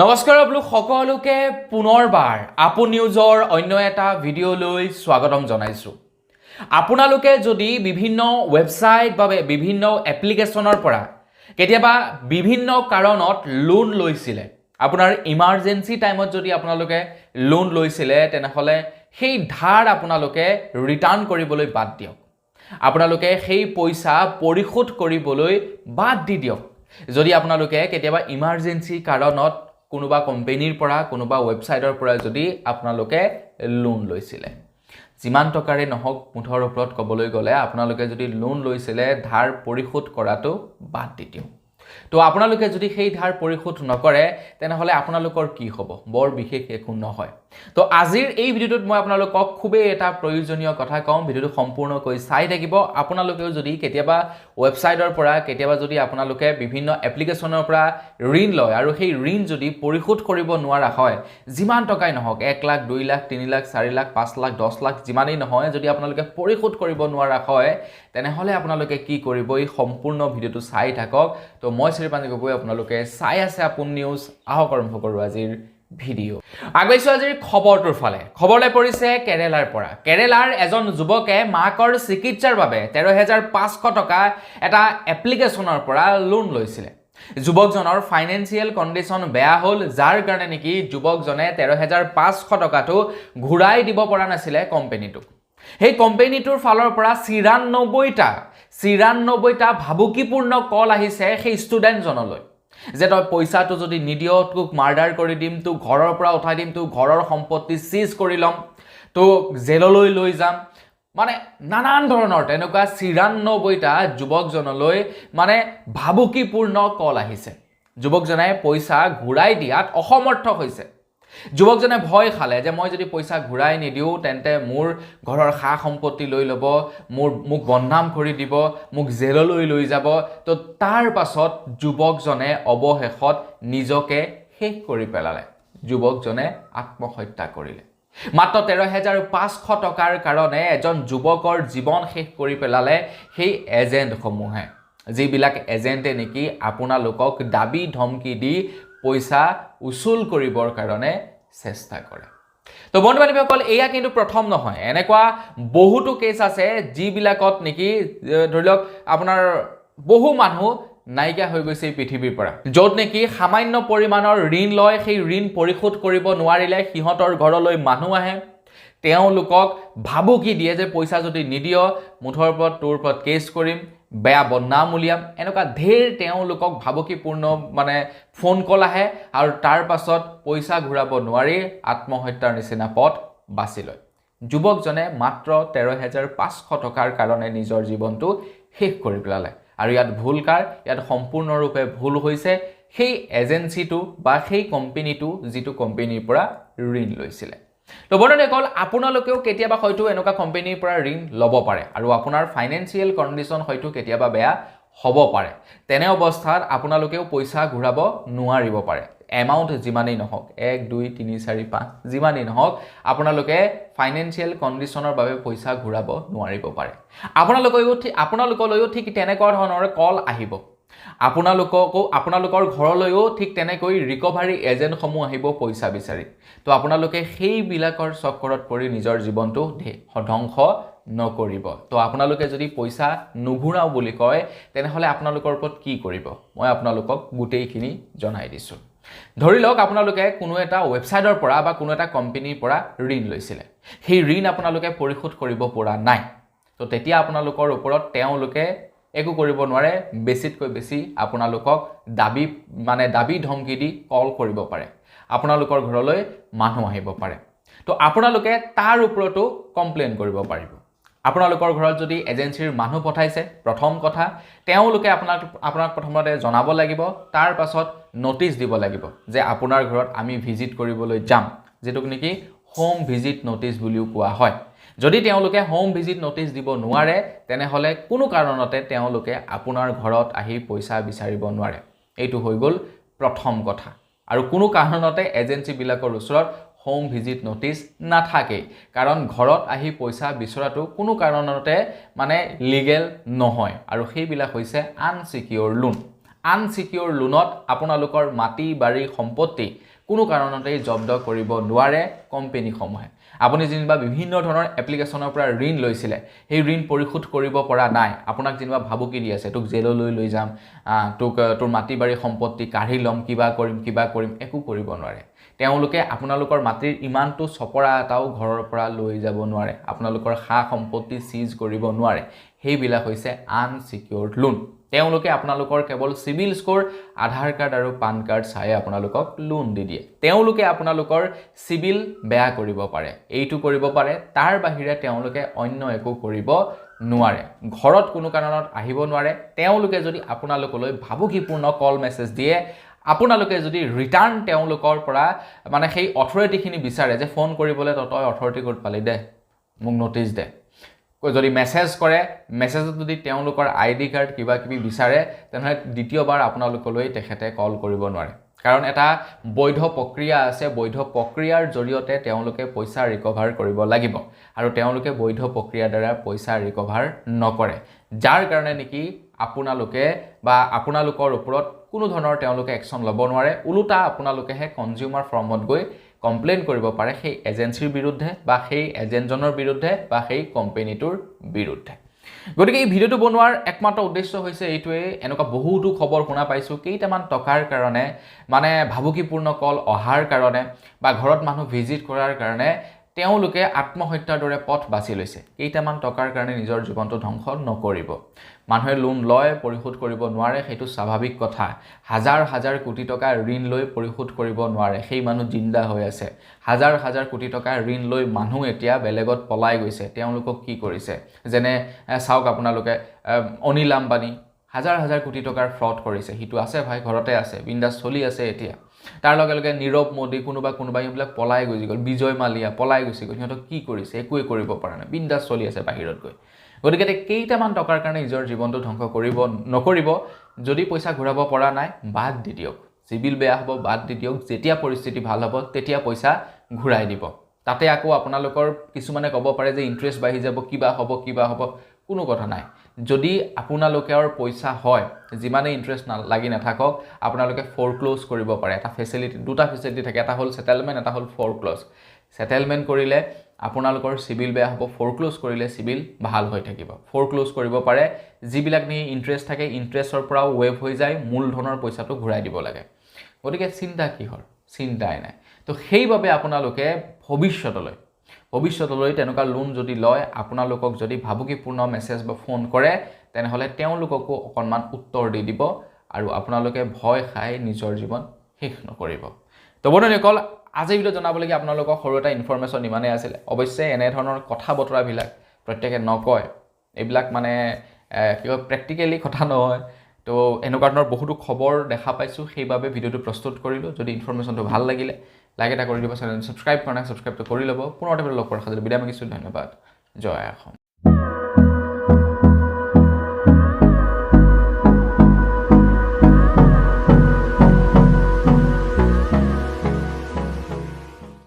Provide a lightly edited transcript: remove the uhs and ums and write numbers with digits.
নমস্কাৰ আপোনালোক সকলোকে পুনৰবাৰ আপন নিউজৰ অন্য এটা ভিডিঅ'লৈ স্বাগতম জনাইছোঁ। আপোনালোকে যদি বিভিন্ন ৱেবছাইট বা বিভিন্ন এপ্লিকেশ্যনৰ পৰা কেতিয়াবা বিভিন্ন কাৰণত লোন লৈছিলে, আপোনাৰ ইমাৰ্জেঞ্চি টাইমত যদি আপোনালোকে লোন লৈছিলে, তেনেহ'লে সেই ধাৰ আপোনালোকে ৰিটাৰ্ণ কৰিবলৈ বাদ দিয়ক। আপোনালোকে সেই পইচা পৰিশোধ কৰিবলৈ বাদ দি দিয়ক। যদি আপোনালোকে কেতিয়াবা ইমাৰ্জেঞ্চি কাৰণত কোনোবা কোম্পানীৰ পৰা কোনোবা ৱেবছাইটৰ পৰা যদি আপোনালোকে লোন লৈছিলে, যিমান টকাৰে নহওক মুঠৰ ওপৰত ক'বলৈ গ'লে আপোনালোকে যদি লোন লৈছিলে, ধাৰ পৰিশোধ কৰাটো বাদ দি দিয়ক। তো আপোনালোকে যদি সেই ধাৰ পৰিশোধ নকৰে, তেনেহ'লে আপোনালোকৰ কি হ'ব? বৰ বিশেষ একো নহয়। তো আজিৰ এই ভিডিঅ'টোত মই আপোনালোকক খুবেই এটা প্ৰয়োজনীয় কথা কম। ভিডিঅ'টো সম্পূৰ্ণকৈ চাই থাকিব। আপোনালোকেও যদি কেতিয়াবা ৱেবছাইটৰ পৰা কেতিয়াবা যদি আপোনালোকে বিভিন্ন এপ্লিকেশ্যনৰ পৰা ঋণ লয় আৰু সেই ঋণ যদি পৰিশোধ কৰিব নোৱাৰা হয়, যিমান টকাই নহওক 1 লাখ 2 লাখ 3 লাখ 4 লাখ 5 লাখ 10 লাখ যিমানেই নহয়, যদি আপোনালোকে পৰিশোধ কৰিব নোৱাৰা হয়, তেনেহ'লে আপোনালোকে কি কৰিব? এই সম্পূৰ্ণ ভিডিঅ'টো চাই থাকক। তো মই শ্ৰীপাঞ্জি গগৈ, আপোনালোকে চাই আছে আপোন নিউজ। আহক আৰম্ভ কৰোঁ আজিৰ ভিডিঅ'। আগবাইছোঁ আজিৰ খবৰটোৰ ফালে। খবৰলৈ পৰিছে কেৰেলাৰ পৰা। কেৰেলাৰ এজন যুৱকে মাকৰ চিকিৎসাৰ বাবে 13,500 টকা এটা এপ্লিকেশ্যনৰ পৰা লোন লৈছিলে। যুৱকজনৰ ফাইনেন্সিয়েল কণ্ডিশ্যন বেয়া হ'ল, যাৰ কাৰণে নেকি যুৱকজনে 13,500 টকাটো ঘূৰাই দিব পৰা নাছিলে কোম্পানীটোক। সেই কোম্পানীটোৰ ফালৰ পৰা 94টা ভাবুকিপূৰ্ণ কল আহিছে সেই ষ্টুডেণ্টজনলৈ, যে তই পইচাটো যদি নিদিয়, তোক মাৰ্ডাৰ কৰি দিম, তোক ঘৰৰ পৰা উঠাই দিম, তোক ঘৰৰ সম্পত্তি চিজ কৰি ল'ম, তোক জেললৈ লৈ যাম। মানে নানান ধৰণৰ তেনেকুৱা 94টা যুৱকজনলৈ মানে ভাবুকিপূৰ্ণ কল আহিছে। যুৱকজনে পইচা ঘূৰাই দিয়াত অসমৰ্থ হৈছে। যুৱকজনে ভয় খালে যে মই যদি পইচা ঘূৰাই নিদিওঁ, তেন্তে মোৰ ঘৰৰ সা সম্পত্তি লৈ ল'ব, মোক বদনাম কৰি দিব, মোক জেললৈ লৈ যাব। তো তাৰ পাছত যুৱকজনে অৱশেষত নিজকে শেষ কৰি পেলালে। যুৱকজনে আত্মহত্যা কৰিলে। মাত্ৰ 13,500 টকাৰ কাৰণে এজন যুৱকৰ জীৱন শেষ কৰি পেলালে সেই এজেণ্টসমূহে, যিবিলাক এজেণ্টে নেকি আপোনালোকক দাবী ধমকি দি পইচা উচুল কৰিবৰ কাৰণে চেষ্টা কৰে। তো বন্ধু বান্ধৱীসকল, এয়া কিন্তু প্ৰথম নহয়। এনেকুৱা বহুতো কেছ আছে যিবিলাকত নেকি ধৰি লওক আপোনাৰ বহু মানুহ নাইকিয়া হৈ গৈছে এই পৃথিৱীৰ পৰা, য'ত নেকি সামান্য পৰিমাণৰ ঋণ লয়, সেই ঋণ পৰিশোধ কৰিব নোৱাৰিলে সিহঁতৰ ঘৰলৈ মানুহ আহে, তেওঁলোকক ভাবুকি দিয়ে যে পইচা যদি নিদিয়, মুঠৰ ওপৰত তোৰ ওপৰত কেছ কৰিম, বেয়া বদনাম উলিয়াম। এনেকুৱা ঢেৰ তেওঁলোকক ভাবুকিপূৰ্ণ মানে ফোন কল আহে, আৰু তাৰ পাছত পইচা ঘূৰাব নোৱাৰি আত্মহত্যাৰ নিচিনা পথ বাছি লয়। যুৱকজনে মাত্ৰ 13,500 টকাৰ কাৰণে নিজৰ জীৱনটো শেষ কৰি পেলালে। আৰু ইয়াত ভুল কাৰ? ইয়াত সম্পূৰ্ণৰূপে ভুল হৈছে সেই এজেঞ্চিটো বা সেই কোম্পানীটো, যিটো কোম্পানীৰ পৰা ঋণ লৈছিলে। তো বন্ধুসকল, আপোনালোকেও কেতিয়াবা হয়তো এনেকুৱা কোম্পানীৰ পৰা ঋণ ল'ব পাৰে, আৰু আপোনাৰ ফাইনেন্সিয়েল কণ্ডিশ্যন হয়তো কেতিয়াবা বেয়া হ'ব পাৰে। তেনে অৱস্থাত আপোনালোকেও পইচা ঘূৰাব নোৱাৰিব পাৰে। এমাউণ্ট যিমানেই নহওক, 1 2 3 4 5 যিমানেই নহওক, আপোনালোকে ফাইনেন্সিয়েল কণ্ডিশ্যনৰ বাবে পইচা ঘূৰাব নোৱাৰিব পাৰে। আপোনালোকলৈও ঠিক তেনেকুৱা ধৰণৰ কল আহিব। আপোনালোকৰ ঘৰলৈও ঠিক তেনেকৈ ৰিকভাৰী এজেণ্টসমূহ আহিব পইচা বিচাৰি। তো আপোনালোকে সেইবিলাকৰ চক্কৰত পৰি নিজৰ জীৱনটো ধ্বংস নকৰিব। তো আপোনালোকে যদি পইচা নুঘূৰাও বুলি কয়, তেনেহ'লে আপোনালোকৰ ওপৰত কি কৰিব মই আপোনালোকক গোটেইখিনি জনাই দিছোঁ। ধৰি লওক আপোনালোকে কোনো এটা ৱেবছাইটৰ পৰা বা কোনো এটা কোম্পানীৰ পৰা ঋণ লৈছিলে, সেই ঋণ আপোনালোকে পৰিশোধ কৰিব পৰা নাই। তো তেতিয়া আপোনালোকৰ ওপৰত তেওঁলোকে একো কৰিব নোৱাৰে, বেছিতকৈ বেছি আপোনালোকক দাবী ধমকি দি কল কৰিব পাৰে, আপোনালোকৰ ঘৰলৈ মানুহ আহিব পাৰে। তো আপোনালোকে তাৰ ওপৰতো কমপ্লেইন কৰিব পাৰিব। আপোনালোকৰ ঘৰত যদি এজেঞ্চিৰ মানুহ পঠাইছে, প্ৰথম কথা তেওঁলোকে আপোনাক প্ৰথমতে জনাব লাগিব, তাৰ পাছত ন'টিচ দিব লাগিব যে আপোনাৰ ঘৰত আমি ভিজিট কৰিবলৈ যাম, যিটোক নেকি হোম ভিজিট ন'টিচ বুলিও কোৱা হয়। যদি তেওঁলোকে হোম ভিজিট ন'টিচ দিব নোৱাৰে, তেনেহ'লে কোনো কাৰণতে তেওঁলোকে আপোনাৰ ঘৰত আহি পইচা বিচাৰিব নোৱাৰে। এইটো হৈ গ'ল প্ৰথম কথা। আৰু কোনো কাৰণতে এজেঞ্চিবিলাকৰ ওচৰত হোম ভিজিট ন'টিচ নাথাকে, কাৰণ ঘৰত আহি পইচা বিচৰাটো কোনো কাৰণতে মানে লিগেল নহয়, আৰু সেইবিলাক হৈছে আনচিকিউৰ লোন। আনচিকিউৰ লোনত আপোনালোকৰ মাটি বাৰী সম্পত্তি কোনো কাৰণতেই জব্দ কৰিব নোৱাৰে কোম্পানীসমূহে আপুনি যেনিবা বিভিন্ন ধৰণৰ এপ্লিকেশ্যনৰ পৰা ঋণ লৈছিলে সেই ঋণ পৰিশোধ কৰিব পৰা নাই আপোনাক যেনিবা ভাবুকি দি আছে তোক জেললৈ লৈ যাম তোক তোৰ মাটি বাৰী সম্পত্তি কাঢ়ি ল'ম কিবা কৰিম একো কৰিব নোৱাৰে তেওঁলোকে আপোনালোকৰ মাটিৰ ইমানটো চপৰা এটাও ঘৰৰ পৰা লৈ যাব নোৱাৰে আপোনালোকৰ সা সম্পত্তি সিজ কৰিব নোৱাৰে সেইবিলাক হৈছে আনচিকিউৰ্ড লোন তেওঁলোকে আপোনালোকৰ কেৱল সিভিল স্কোৰ আধাৰ কাৰ্ড আৰু পান কাৰ্ড চাই আপোনালোকক লোন দি দিয়ে তেওঁলোকে আপোনালোকৰ সিভিল বেয়া কৰিব পাৰে এইটো কৰিব পাৰে তাৰ বাহিৰে তেওঁলোকে অন্য একো কৰিব নোৱাৰে ঘৰত কোনো কাৰণত আহিব নোৱাৰে তেওঁলোকে যদি আপোনালোকলৈ ভাবুকিপূৰ্ণ কল মেছেজ দিয়ে আপোনালোকে যদি ৰিটাৰ্ণ তেওঁলোকৰ পৰা মানে সেই অথৰিটিখিনি বিচাৰে যে ফোন কৰিবলৈ তই অথৰিটি ক'ত পালি দে মোক নটিচ দে যদি মেছেজ কৰে মেছেজত যদি তেওঁলোকৰ আইডি কাৰ্ড কিবা কিবি বিচাৰে তেনেহ'লে দ্বিতীয়বাৰ আপোনালোকলৈ তেখেতে কল কৰিব নোৱাৰে কাৰণ এটা বৈধ প্ৰক্ৰিয়া আছে বৈধ প্ৰক্ৰিয়াৰ জৰিয়তে তেওঁলোকে পইচা ৰিকভাৰ কৰিব লাগিব আৰু তেওঁলোকে বৈধ প্ৰক্ৰিয়াৰ দ্বাৰা পইচা ৰিকভাৰ নকৰে যাৰ কাৰণে নেকি আপোনালোকে বা আপোনালোকৰ ওপৰত কোনো ধৰণৰ তেওঁলোকে একশ্যন ল'ব নোৱাৰে উলুটা আপোনালোকেহে কনজিউমাৰ ফৰ্মত গৈ কমপ্লেইন কৰিব পাৰে সেই এজেন্সিৰ বিৰুদ্ধে বা সেই এজেন্টজনৰ বিৰুদ্ধে বা সেই কোম্পানীটোৰ বিৰুদ্ধে গতিকে এই ভিডিঅ'টো বনোৱাৰ একমাত্ৰ উদ্দেশ্য হৈছে এইটোৱে এনেকুৱা বহুতো খবৰ শুনা পাইছোঁ কেইটামান টকাৰ কাৰণে মানে ভাবুকিপূৰ্ণ কল অহাৰ কাৰণে বা ঘৰত মানুহ ভিজিট কৰাৰ কাৰণে তেওঁলোকে আত্মহত্যাৰ দৰে পথ বাছি লৈছে কেইটামান টকাৰ কাৰণে নিজৰ জীৱনটো ধ্বংস নকৰিব মানুহে লোন লয় পৰিশোধ কৰিব নোৱাৰে সেইটো স্বাভাৱিক কথা হাজাৰ কোটি টকা ঋণ লৈ পৰিশোধ কৰিব নোৱাৰে সেই মানুহ জিন্দা হৈ আছে হাজাৰ কোটি টকা ঋণ লৈ মানুহ এতিয়া বেলেগত পলাই গৈছে তেওঁলোকক কি কৰিছে যেনে চাওক আপোনালোকে অনিল আম্বানী হাজাৰ কোটি টকাৰ ফ্ৰড কৰিছে হিটো আছে ভাই ঘৰতে আছে বিন্দাছ চলি আছে এতিয়া তাৰ লগে নীৰৱ মোদী কোনোবা এইবিলাক পলাই গৈছে গ'ল বিজয় মালিয়া পলাই গৈছে গ'ল সিহঁতক কি কৰিছে একোৱে কৰিব পৰা নাই বিন্দাছ চলি আছে বাহিৰত গৈ গতিকে কেইটামান টকাৰ কাৰণে নিজৰ জীৱনটো ধ্বংস কৰিব নকৰিব যদি পইচা ঘূৰাব পৰা নাই বাদ দি দিয়ক চিভিল বেয়া হ'ব বাদ দি দিয়ক যেতিয়া পৰিস্থিতি ভাল হ'ব তেতিয়া পইচা ঘূৰাই দিব তাতে আকৌ আপোনালোকৰ কিছুমানে ক'ব পাৰে যে ইন্টাৰেষ্ট বাঢ়ি যাব কিবা হ'ব কোনো কথা নাই যদি আপোনালোকৰ পইচা হয় যিমানে ইন্টাৰেষ্ট লাগি নাথাকক আপোনালোকে ফৰক্লোজ কৰিব পাৰে এটা ফেচিলিটি দুটা ফেচিলিটি থাকে এটা হ'ল সেটেলমেন্ট এটা হ'ল ফৰক্লোজ সেটেলমেন্ট কৰিলে আপোনালোকৰ সিভিল বেয়া হ'ব ফৰক্লোজ কৰিলে সিভিল ভাল হৈ থাকিব ফৰক্লোজ কৰিব পাৰে যিবিলাক নি ইন্টাৰেষ্ট থাকে ইন্টাৰেষ্টৰ পৰা ৱেভ হৈ যায় মূলধনৰ পইচাটো ঘূৰাই দিব লাগে গতিকে চিন্তা কি হ'ল চিন্তাই নাই তো সেইভাবে আপোনালোকে ভৱিষ্যতলৈ তেনেকুৱা লোন যদি লয় আপোনালোকক যদি ভাবুকিপূৰ্ণ মেছেজ বা ফোন কৰে তেনেহ'লে তেওঁলোককো অকণমান উত্তৰ দি দিব আৰু আপোনালোকে ভয় খাই নিজৰ জীৱন শেষ নকৰিব তো বন্ধুসকল আজি ভিডিঅ' জনাবলগীয়া আপোনালোকক সৰু এটা ইনফৰমেশ্যন ইমানেই আছিলে অৱশ্যে এনে ধৰণৰ কথা বতৰাবিলাক প্ৰত্যেকে নকয় এইবিলাক মানে কিবা প্ৰেক্টিকেলি কথা নহয় তো এনেকুৱা ধৰণৰ বহুতো খবৰ দেখা পাইছোঁ সেইবাবে ভিডিঅ'টো প্ৰস্তুত কৰিলোঁ যদি ইনফৰমেশ্যনটো ভাল লাগিলে লাইক এটা কৰি দিব চেনেল সাবস্ক্ৰাইব কৰা নাই সাবস্ক্ৰাইবটো কৰি ল'ব পুনৰ এটা লগ কৰাৰ খাতিৰত বিদায় মাগিছোঁ ধন্যবাদ জয় অসম